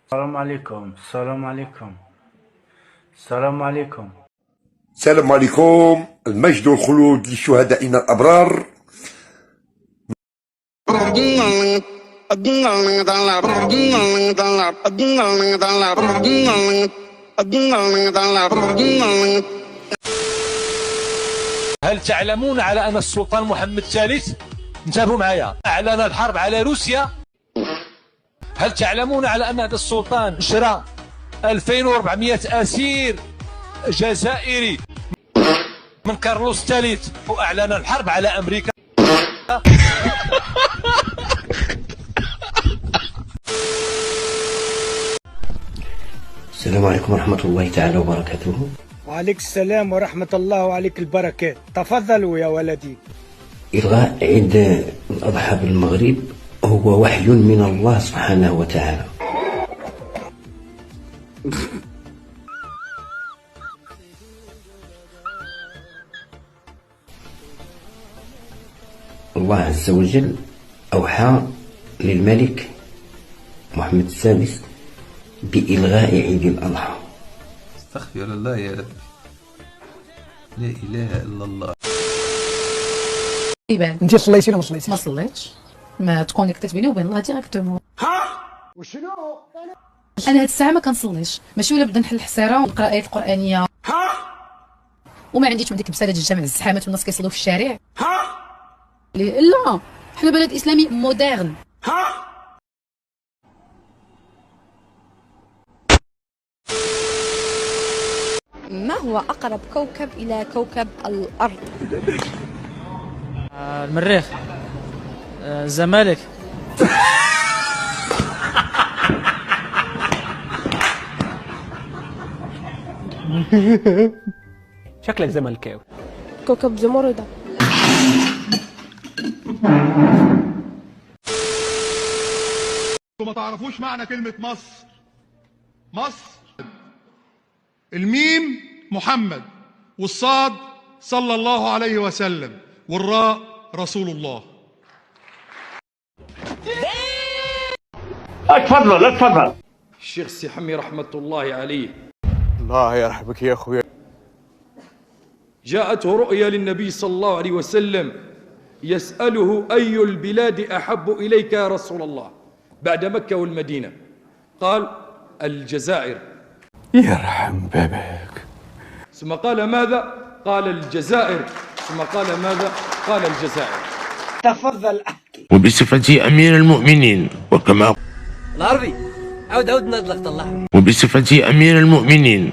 السلام عليكم. السلام عليكم. السلام عليكم. السلام عليكم. المجد والخلود لشهدائنا الأبرار. هل تعلمون على أن السلطان محمد الثالث انتبهوا معايا أعلن الحرب على روسيا؟ هل تعلمون على أن هذا السلطان شرى 2400 أسير جزائري من كارلوس الثالث وأعلن الحرب على أمريكا؟ السلام عليكم ورحمة الله تعالى وبركاته. وعليك السلام ورحمة الله وعليك البركات. تفضلوا يا ولدي. إلغاء عيد الأضحى بالمغرب هو وحي من الله سبحانه وتعالى. الله عز وجل أوحى للملك محمد السادس بإلغاء عيد الأضحى. استغفر الله يا رب، لا إله إلا الله. انت صليتي ولا ما صليتيش؟ ما صليتش، ما تكونيكتيت بيني وبين الله ديريكتومون. وشنو؟ انا هاد الساعه ما كنصليش، ماشي ولا بدا نحل الحصيره ونقرا الايات القرانيه وما عنديش من ديك المساجد الجامع الزحامات والناس كيصلوا في الشارع. لا، حنا بلد اسلامي مودرن. ما هو أقرب كوكب إلى كوكب الأرض؟ المريخ. الزمالك. شكلك زملكاوي. كوكب زمردة. ما تعرفوش معنى كلمة مصر. مصر الميم محمد، والصاد صلى الله عليه وسلم، والراء رسول الله. اتفضل اتفضل. الشيخ سي حمي رحمة الله عليه الله يرحمك يا أخويا. جاءته رؤيا للنبي صلى الله عليه وسلم يسأله أي البلاد أحب إليك يا رسول الله بعد مكة والمدينة؟ قال الجزائر. يرحم بابك. ثم قال ماذا؟ قال الجزائر. ثم قال ماذا؟ قال الجزائر. تفضل احكي. وبصفتي أمير المؤمنين وكما العربي عود نطلق طلع. وبصفتي أمير المؤمنين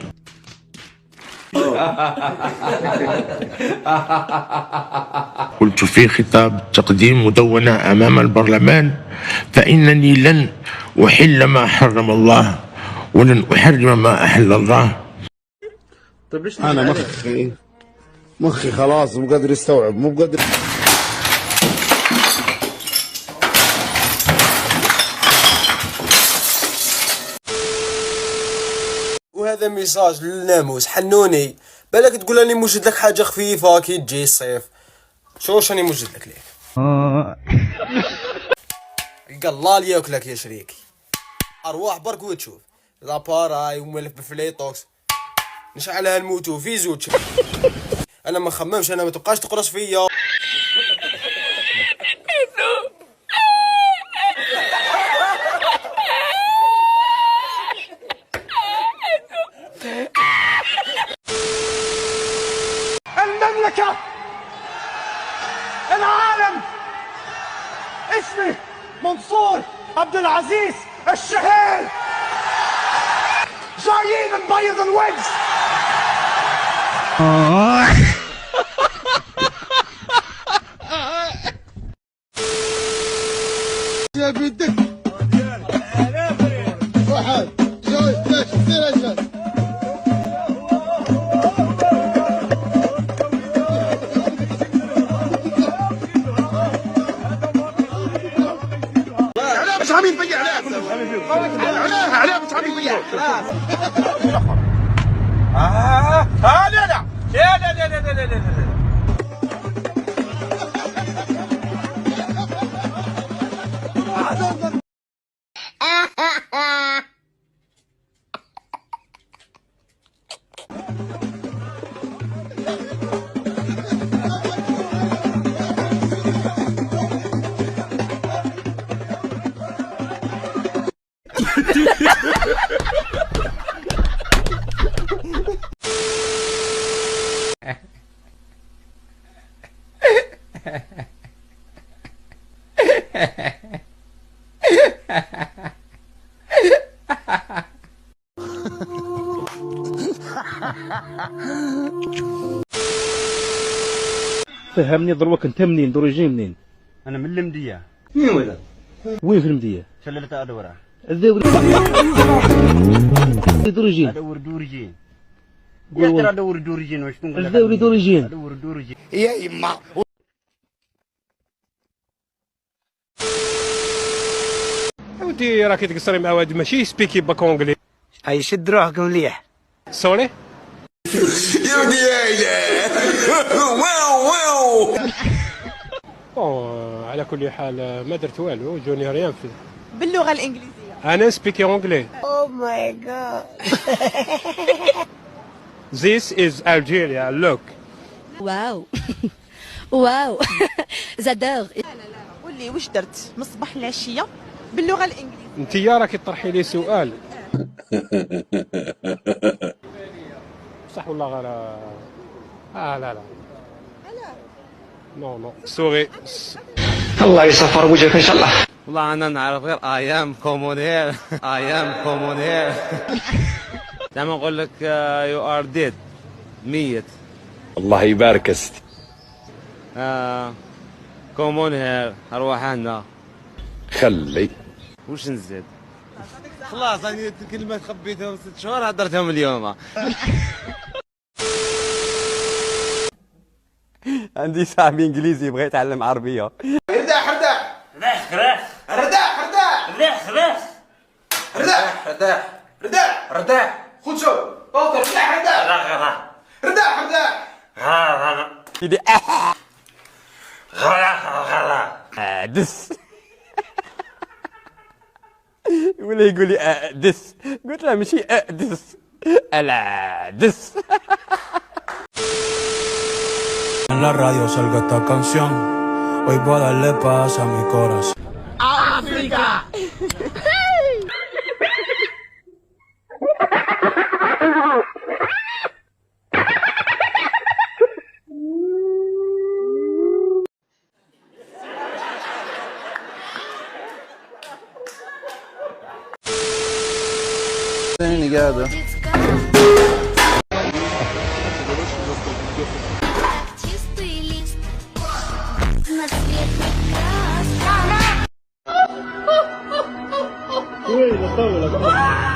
قلت في خطاب تقديم مدونة أمام البرلمان فإنني لن أحل ما حرم الله ولن أحرم ما أحل الله. أنا مخي خلاص مو قادر يستوعب، مو قادر. وهذا ميساج للناموس حنوني، بالك تقول راني موجد لك حاجه خفيفه كي تجي الصيف. شوش راني موجد لك ليه. قال الله اللي ياكلك يا شريكي. ارواح برك وتشوف لاباراي وملف بفليتوكس نشعلها الموتو في زوج. انا ما خممش، انا ما تبقاش تقرص فيا. المملكة، العالم، اسمي منصور عبد العزيز الشهير، جايين نبيض الوجه. يا بدك واحد جاي ليش تصير اجل. مش عامل بيع عليه مش عامل بيع. لا لا لا لا لا لا لا لا. فهمني دروك، انت منين؟ دوريجين منين؟ انا من المديه. وين في المديه؟ شلالة ادوره. الذوري دوريجين. ادور دوريجين. يا ترى ادور دوريجين واش نقول لك؟ الذوري دوريجين. ادور دوريجين. يا يما ودي راكي تقصري مع واد ماشي سبيكي باك اونجلي. اي شد روحك مليح. سوري يا ودي واو بون على كل حال ما درت والو، جوني ريان في باللغه الانجليزيه. انا سبيكي اونجلي. او ماي جاد. This is Algeria, look. واو واو زادور. قول لي واش درت من الصباح للعشيه باللغه الانجليزيه؟ انت يا راكي تطرحي لي سؤال صح ولا غير؟ لا لا نو نو سوري. الله يصفر وجهك ان شاء الله. والله انا نعرف غير ايام كومونير ايام كومونير. دائما نقول لك يو ار ديد، ميت. الله يبارك يا ستي. كومونير ارواحنا. خلي وش نزيد؟ خلاص انا الكلمات خبيتهم 6 شهور هدرتهم اليوم. عندي صاحبي انجليزي يبغى يتعلم عربيه. رداح رداح رخ رخ رداح رداح رخ رخ رداح رداح رداح رداح خذ شو اوكي رداح رداح رداح رداح يدي دس ولا يقول لي دس، قلت له ماشي دس، لا دس. En la radio salga esta canción, hoy voy a darle paz a mi corazón. ¡África! فين قاعدة؟ Uy, lo está volando.